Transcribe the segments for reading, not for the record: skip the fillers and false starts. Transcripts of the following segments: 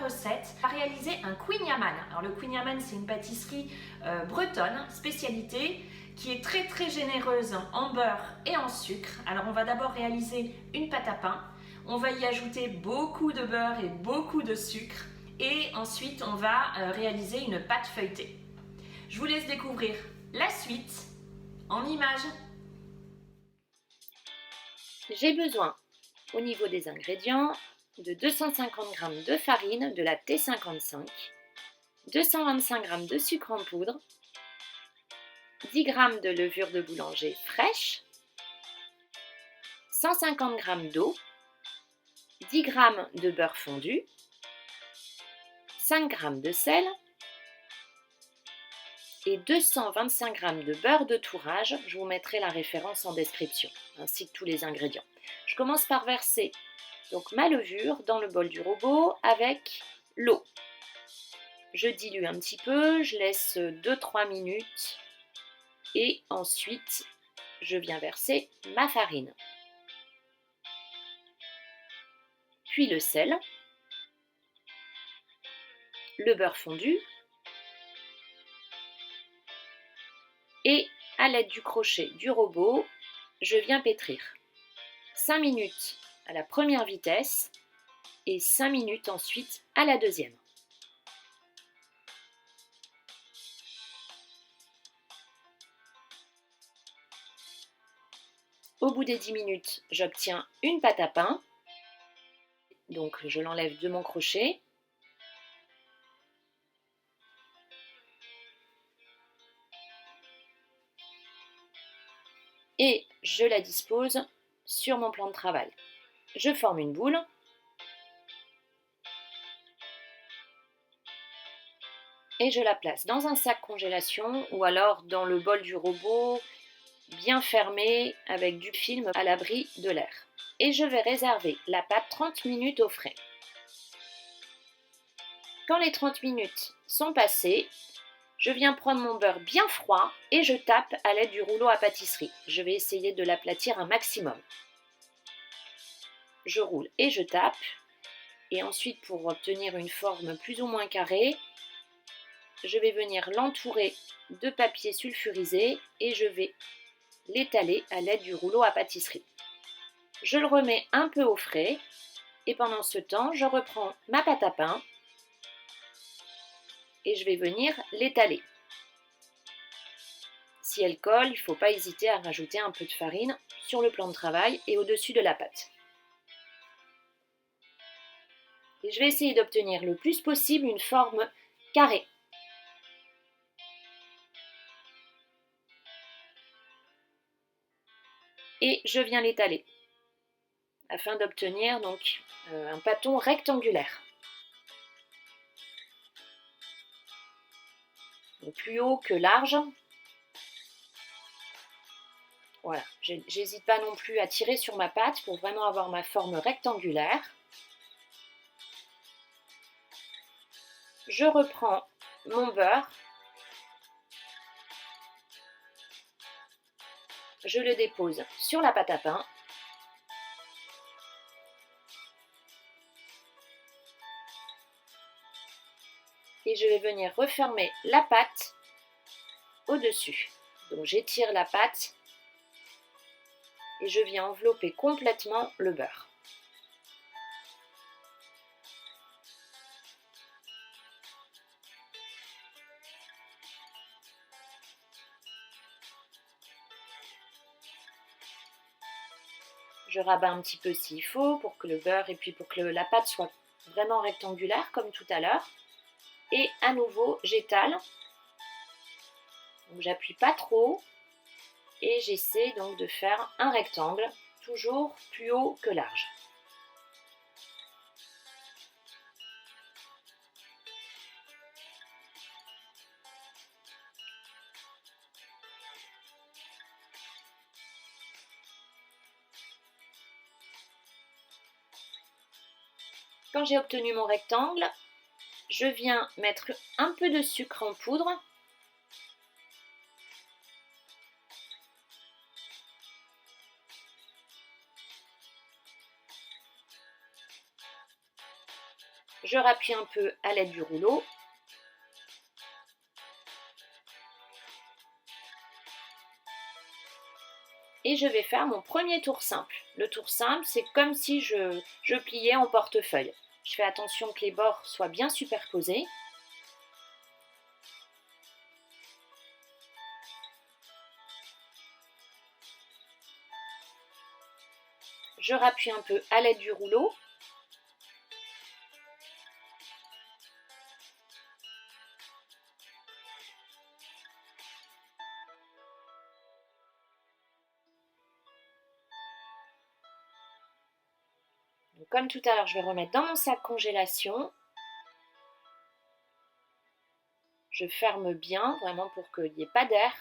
recette, on va réaliser un kouign-amann. Alors le kouign-amann, c'est une pâtisserie bretonne, spécialité, qui est très très généreuse en beurre et en sucre. Alors on va d'abord réaliser une pâte à pain. On va y ajouter beaucoup de beurre et beaucoup de sucre. Et ensuite, on va réaliser une pâte feuilletée. Je vous laisse découvrir la suite en images. J'ai besoin, au niveau des ingrédients, de 250 g de farine de la T55, 225 g de sucre en poudre, 10 g de levure de boulanger fraîche, 150 g d'eau, 10 g de beurre fondu, 5 g de sel et 225 g de beurre de tourrage. Je vous mettrai la référence en description, ainsi que tous les ingrédients. Je commence par verser donc ma levure dans le bol du robot avec l'eau. Je dilue un petit peu, je laisse 2-3 minutes et ensuite je viens verser ma farine. Puis le sel, le beurre fondu et à l'aide du crochet du robot, je viens pétrir. 5 minutes à la première vitesse et 5 minutes ensuite à la deuxième. Au bout des 10 minutes, j'obtiens une pâte à pain. Donc je l'enlève de mon crochet. Et je la dispose sur mon plan de travail. Je forme une boule. Et je la place dans un sac congélation ou alors dans le bol du robot, bien fermé avec du film à l'abri de l'air. Et je vais réserver la pâte 30 minutes au frais. Quand les 30 minutes sont passées, je viens prendre mon beurre bien froid et je tape à l'aide du rouleau à pâtisserie. Je vais essayer de l'aplatir un maximum. Je roule et je tape. Et ensuite, pour obtenir une forme plus ou moins carrée, je vais venir l'entourer de papier sulfurisé et je vais l'étaler à l'aide du rouleau à pâtisserie. Je le remets un peu au frais et pendant ce temps, je reprends ma pâte à pain et je vais venir l'étaler. Si elle colle, il ne faut pas hésiter à rajouter un peu de farine sur le plan de travail et au-dessus de la pâte. Et je vais essayer d'obtenir le plus possible une forme carrée. Et je viens l'étaler afin d'obtenir donc un pâton rectangulaire. Donc plus haut que large. Voilà, j'hésite pas non plus à tirer sur ma pâte pour vraiment avoir ma forme rectangulaire. Je reprends mon beurre. Je le dépose sur la pâte à pain. Et je vais venir refermer la pâte au-dessus. Donc j'étire la pâte et je viens envelopper complètement le beurre. Je rabats un petit peu s'il faut pour que le beurre et puis pour que la pâte soit vraiment rectangulaire comme tout à l'heure. Et à nouveau, j'étale. Donc j'appuie pas trop et j'essaie donc de faire un rectangle, toujours plus haut que large. Quand j'ai obtenu mon rectangle, je viens mettre un peu de sucre en poudre. Je rappuie un peu à l'aide du rouleau. Et je vais faire mon premier tour simple. Le tour simple, c'est comme si je pliais en portefeuille. Je fais attention que les bords soient bien superposés. Je rappuie un peu à l'aide du rouleau. Donc, comme tout à l'heure, je vais remettre dans mon sac congélation. Je ferme bien, vraiment pour qu'il n'y ait pas d'air.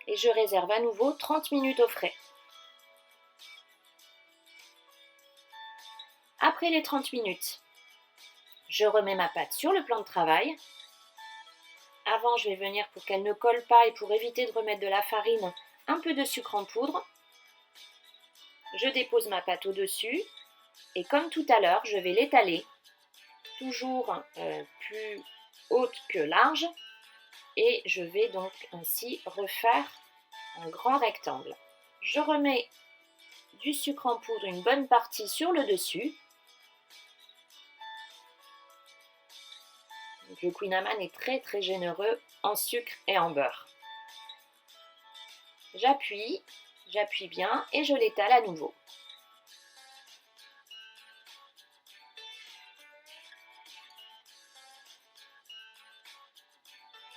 Et je réserve à nouveau 30 minutes au frais. Après les 30 minutes, je remets ma pâte sur le plan de travail. Avant, je vais venir pour qu'elle ne colle pas et pour éviter de remettre de la farine, un peu de sucre en poudre. Je dépose ma pâte au-dessus et comme tout à l'heure, je vais l'étaler, toujours plus haute que large, et je vais donc ainsi refaire un grand rectangle. Je remets du sucre en poudre, une bonne partie sur le dessus. Donc, le Queen Amman est très très généreux en sucre et en beurre. J'appuie bien et je l'étale à nouveau.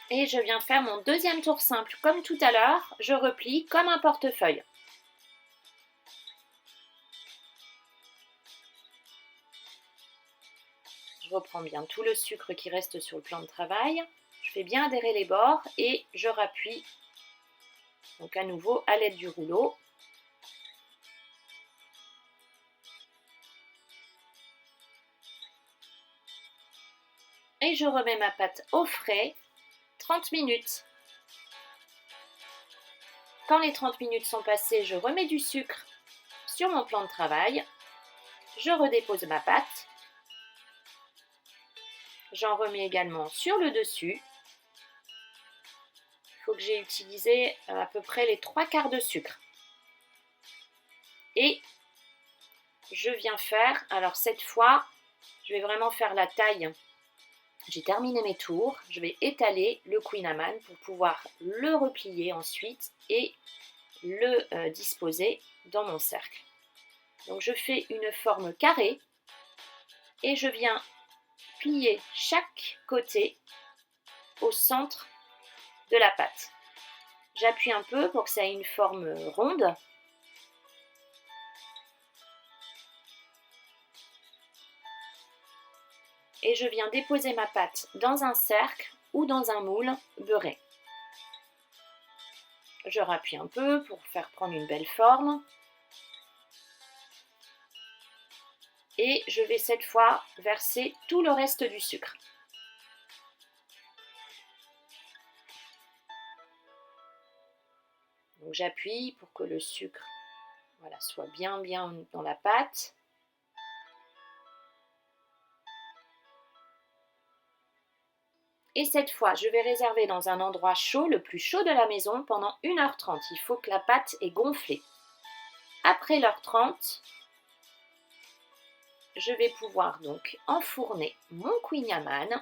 Et je viens faire mon deuxième tour simple. Comme tout à l'heure, je replie comme un portefeuille. Je reprends bien tout le sucre qui reste sur le plan de travail. Je fais bien adhérer les bords et je rappuie donc à nouveau à l'aide du rouleau. Et je remets ma pâte au frais 30 minutes. Quand les 30 minutes sont passées, je remets du sucre sur mon plan de travail. Je redépose ma pâte. J'en remets également sur le dessus. Il faut que j'ai utilisé à peu près les 3/4 de sucre. Et je viens faire, alors cette fois, je vais vraiment faire la taille. J'ai terminé mes tours, je vais étaler le Queen Amman pour pouvoir le replier ensuite et le disposer dans mon cercle. Donc je fais une forme carrée et je viens plier chaque côté au centre de la pâte. J'appuie un peu pour que ça ait une forme ronde. Et je viens déposer ma pâte dans un cercle ou dans un moule beurré. Je rappuie un peu pour faire prendre une belle forme. Et je vais cette fois verser tout le reste du sucre. Donc j'appuie pour que le sucre soit bien dans la pâte. Et cette fois, je vais réserver dans un endroit chaud, le plus chaud de la maison, pendant 1h30. Il faut que la pâte ait gonflé. Après l'heure 30, je vais pouvoir donc enfourner mon Queen Amman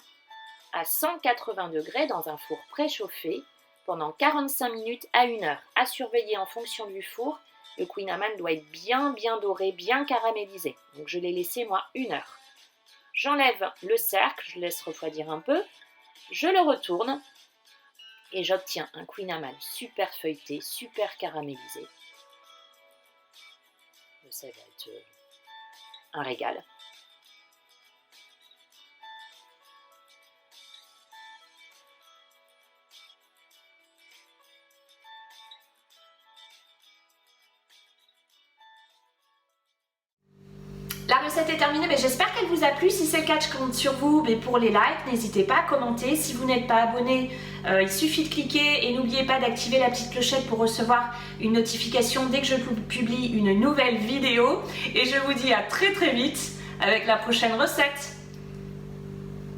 à 180 degrés dans un four préchauffé pendant 45 minutes à 1 heure. À surveiller en fonction du four, le Queen Amman doit être bien doré, bien caramélisé. Donc je l'ai laissé moi 1 heure. J'enlève le cercle, je laisse refroidir un peu. Je le retourne et j'obtiens un Queen Amman super feuilleté, super caramélisé. Ça va être un régal. La recette est terminée, mais j'espère qu'elle vous a plu. Si c'est le cas, je compte sur vous pour les likes. N'hésitez pas à commenter. Si vous n'êtes pas abonné, il suffit de cliquer et n'oubliez pas d'activer la petite clochette pour recevoir une notification dès que je publie une nouvelle vidéo. Et je vous dis à très vite avec la prochaine recette.